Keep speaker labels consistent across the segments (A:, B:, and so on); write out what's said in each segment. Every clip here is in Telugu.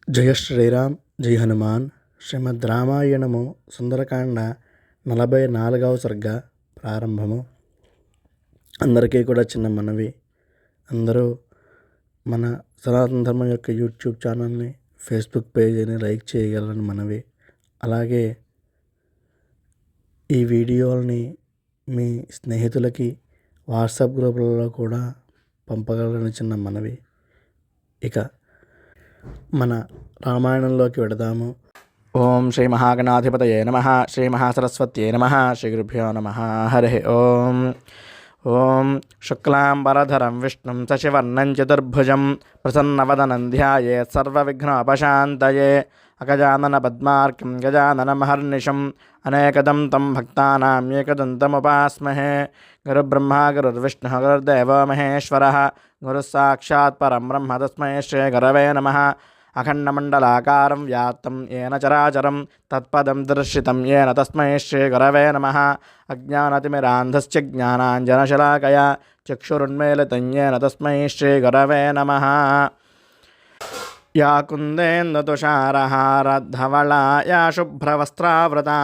A: జయ శ్రీరామ్ జై హనుమాన్. శ్రీమద్ రామాయణము సుందరకాండ 44వ సర్గ ప్రారంభము. అందరికీ కూడా చిన్న మనవి, అందరూ మన సనాతన ధర్మం యొక్క యూట్యూబ్ ఛానల్ని, ఫేస్బుక్ పేజీని లైక్ చేయగలరని మనవి. అలాగే ఈ వీడియోలని మీ స్నేహితులకి వాట్సాప్ గ్రూపులలో కూడా పంపగలరని చిన్న మనవి. ఇక మన రామాయణంలోకి వెడదాము. ఓం శ్రీ మహాగణాధిపతయే నమః. శ్రీ మహాసరస్వత్యై నమః. శ్రీ గురుభ్యో నమః. హరి ఓం. ఓం శుక్లాంబరధరం విష్ణుం శశివర్ణం చతుర్భుజం ప్రసన్నవదనం ధ్యాయేత్ సర్వవిఘ్నోపశాంతయే. అగజానన పద్మార్కం గజాననమహర్నిశం అనేకదం తం భక్తానాం ఏకదంతముపాస్మహే. గురుబ్రహ్మా గురుర్విష్ణుః గురుర్దేవో మహేశ్వరः. గురుः సాక్షాత్ పరం బ్రహ్మ తస్మై శ్రీ గురవే నమః. అఖండమండలాకారం వ్యాప్తం ఏన చరాచరం తత్పదం దర్శితం ఏన తస్మై శ్రీ గురవే నమః. అజ్ఞానతిమిరాంధస్య జ్ఞానాంజనశలాకయా చక్షురున్మీలితం ఏన తస్మై శ్రీ గురవే నమః. యా కుందేందుతుషారహారధవళా యా శుభ్రవస్త్రావృతా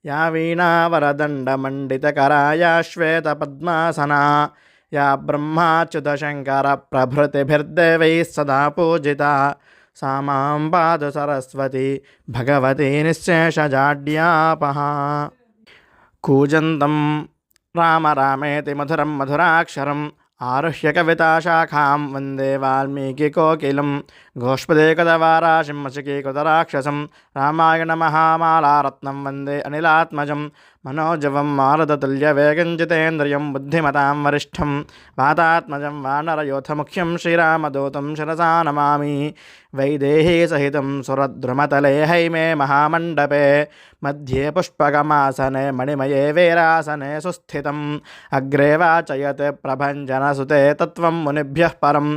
A: యా వీణావరదండమండితకరా యా శ్వేతపద్మాసనా యా బ్రహ్మాచ్యుతశంకర ప్రభృతిభిర్దేవైः సదా పూజితా సా మాం పాతు సరస్వతి భగవతి నిశ్శేషజాడ్యాపహ. కూజంతం రామ రామేతి మధురం మధురాక్షరం ఆరుహ్య కవితాశాఖాం వందే వాల్మీకికోకిలం. గోష్పదేకదవారాశిం మశకీకృతరాక్షసం రామాయణ మహామాలారత్నం వందే అనిలాత్మజం. మనోజవం మారుతతుల్యవేగం జితేంద్రియం బుద్ధిమతాం వరిష్టం వాతాత్మజం వానరయోధముఖ్యం శ్రీరామదూతం శిరసా నమామి. వైదేహీ సహితం సురద్రుమతలే హైమే మహామండపే మధ్యే పుష్పకమాసనే మణిమయే వీరాసనే సుస్థితం. అగ్రే వాచయతే ప్రభంజనసుతే తత్వం మునిభ్యః పరం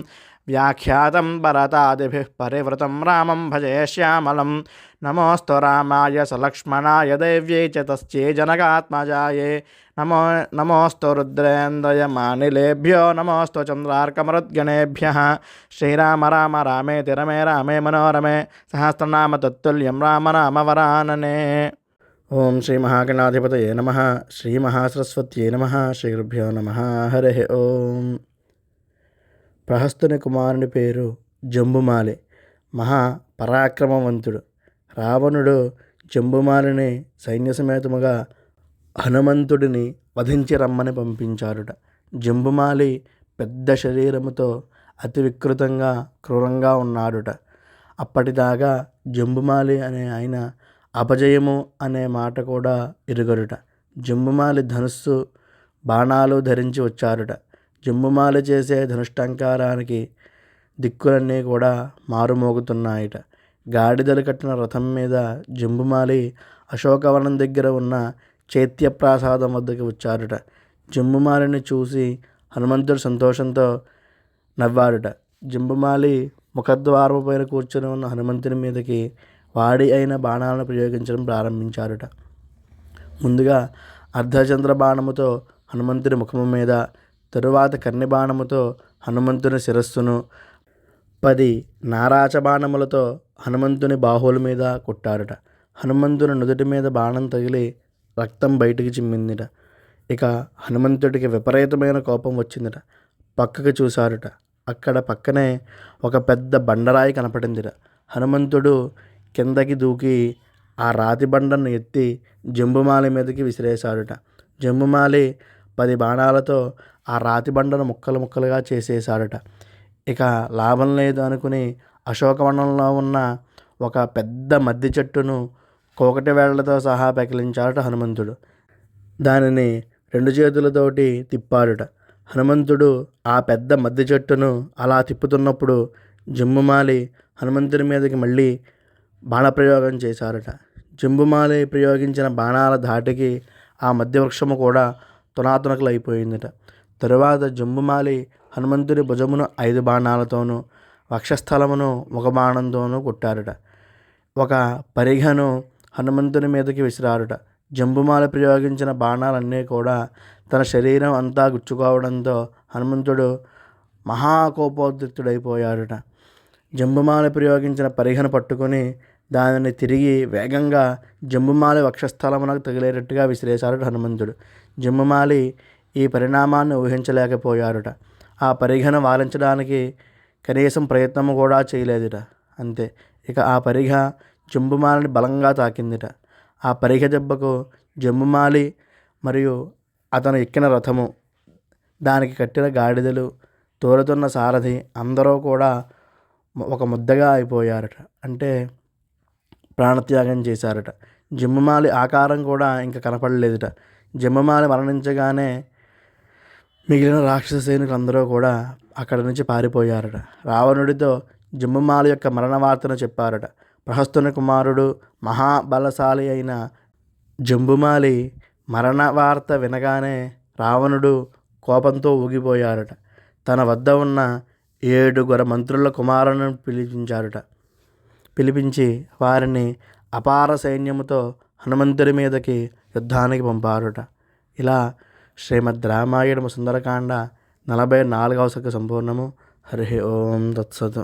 A: వ్యాఖ్యాతం భరతాదిభిః పరివృతం రామం భజే శ్యామలం. నమోస్తు రామాయ సలక్ష్మణాయ దేవ్యై చ తస్యై జనకాత్మజాయే. నమోస్తు రుద్రేంద్రయమానిలేభ్యో నమోస్తు చంద్రార్కమరుద్గణేభ్యః. శ్రీరామ రామ రామేతి రమే రామే మనోరమే సహస్రనామ తత్తుల్యం రామనామవరాననే. ఓం శ్రీ మహాగణాధిపతయే నమః. శ్రీ మహాసరస్వత్యై నమః. శ్రీ గురుభ్యో నమః. హరి ఓం. ప్రహస్తుని కుమారుని పేరు జంబుమాలి. మహా పరాక్రమవంతుడు. రావణుడు జంబుమాలిని సైన్యసమేతముగా హనుమంతుడిని వధించి రమ్మని పంపించారుట. జంబుమాలి పెద్ద శరీరముతో అతి వికృతంగా క్రూరంగా ఉన్నాడుట. అప్పటిదాకా జంబుమాలి అనే ఆయన అపజయము అనే మాట కూడా ఎరుగరుట. జంబుమాలి ధనుస్సు బాణాలు ధరించి వచ్చారుట. జంబుమాలి చేసే ధనుష్టంకారానికి దిక్కులన్నీ కూడా మారుమోగుతున్నాయిట. గాడిదలు కట్టిన రథం మీద జంబుమాలి అశోకవనం దగ్గర ఉన్న చైత్యప్రాసాదం వద్దకు వచ్చారుట. జంబుమాలిని చూసి హనుమంతుడు సంతోషంతో నవ్వాడుట. జంబుమాలి ముఖద్వారము పైన కూర్చొని ఉన్న హనుమంతుని మీదకి వాడి అయిన బాణాలను ప్రయోగించడం ప్రారంభించారుట. ముందుగా అర్ధచంద్ర బాణముతో హనుమంతుని ముఖము మీద, తరువాత కర్ణి బాణముతో హనుమంతుని శిరస్సును, 10 నారాచ బాణములతో హనుమంతుని బాహువుల మీద కొట్టారుట. హనుమంతుని నుదుటి మీద బాణం తగిలి రక్తం బయటికి చిమ్మిందిట. ఇక హనుమంతుడికి విపరీతమైన కోపం వచ్చిందిట. పక్కకు చూశారుట. అక్కడ పక్కనే ఒక పెద్ద బండరాయి కనపడిందిట. హనుమంతుడు కిందకి దూకి ఆ రాతి బండను ఎత్తి జంబుమాలి మీదకి విసిరేశాడుట. జంబుమాలి 10 బాణాలతో ఆ రాతి బండను ముక్కలు ముక్కలుగా చేసేశాడుట. ఇక లాభం లేదు అనుకుని అశోకవనంలో ఉన్న ఒక పెద్ద మద్ది చెట్టును కోకటి వేళ్లతో సహా పెకిలించాడుట హనుమంతుడు. దానిని 2 చేతులతోటి తిప్పాడుట. హనుమంతుడు ఆ పెద్ద మద్ది చెట్టును అలా తిప్పుతున్నప్పుడు జంబుమాలి హనుమంతుని మీదకి మళ్ళీ బాణప్రయోగం చేశారుట. జంబుమాలి ప్రయోగించిన బాణాల ధాటికి ఆ మధ్యవృక్షము కూడా తునాతునకలైపోయిందిట. తరువాత జంబుమాలి హనుమంతుడి భుజమును 5 బాణాలతోనూ, వక్షస్థలమును 1 బాణంతోనూ కొట్టారుట. ఒక పరిఘను హనుమంతుని మీదకి విసిరారుట. జంబుమాలి ప్రయోగించిన బాణాలన్నీ కూడా తన శరీరం అంతా గుచ్చుకోవడంతో హనుమంతుడు మహాకోపోద్రిక్తుడైపోయాడుట. జంబుమాల ప్రయోగించిన పరిఘను పట్టుకొని దానిని తిరిగి వేగంగా జంబుమాలి వక్షస్థలమునకు తగిలేటట్టుగా విసిరేశాడు హనుమంతుడు. జంబుమాలి ఈ పరిణామాన్ని ఊహించలేకపోయాడుట. ఆ పరిఘను వాలించడానికి కనీసం ప్రయత్నము కూడా చేయలేదుట. అంతే, ఇక ఆ పరిఘ జంబుమాలిని బలంగా తాకిందిట. ఆ పరిఘ దెబ్బకు జంబుమాలి మరియు అతను ఎక్కిన రథము, దానికి కట్టిన గాడిదలు, తోలుతున్న సారథి అందరూ కూడా ఒక ముద్దగా అయిపోయారట. అంటే ప్రాణత్యాగం చేశారట. జంబుమాలి ఆకారం కూడా ఇంకా కనపడలేదుట. జంబుమాలి మరణించగానే మిగిలిన రాక్షస సైనికులందరూ కూడా అక్కడి నుంచి పారిపోయారట. రావణుడితో జంబుమాలి యొక్క మరణ వార్తను చెప్పారట. ప్రహస్తుని కుమారుడు మహాబలశాలి అయిన జంబుమాలి మరణ వార్త వినగానే రావణుడు కోపంతో ఊగిపోయాడట. తన వద్ద ఉన్న 7 మంత్రుల కుమారులను పిలిపించి వారిని అపార సైన్యముతో హనుమంతుడి మీదకి యుద్ధానికి పంపారుట. ఇలా శ్రీమద్ రామాయణము సుందరకాండ 44వ సర్గ సంపూర్ణము. హరి ఓం తత్సత్.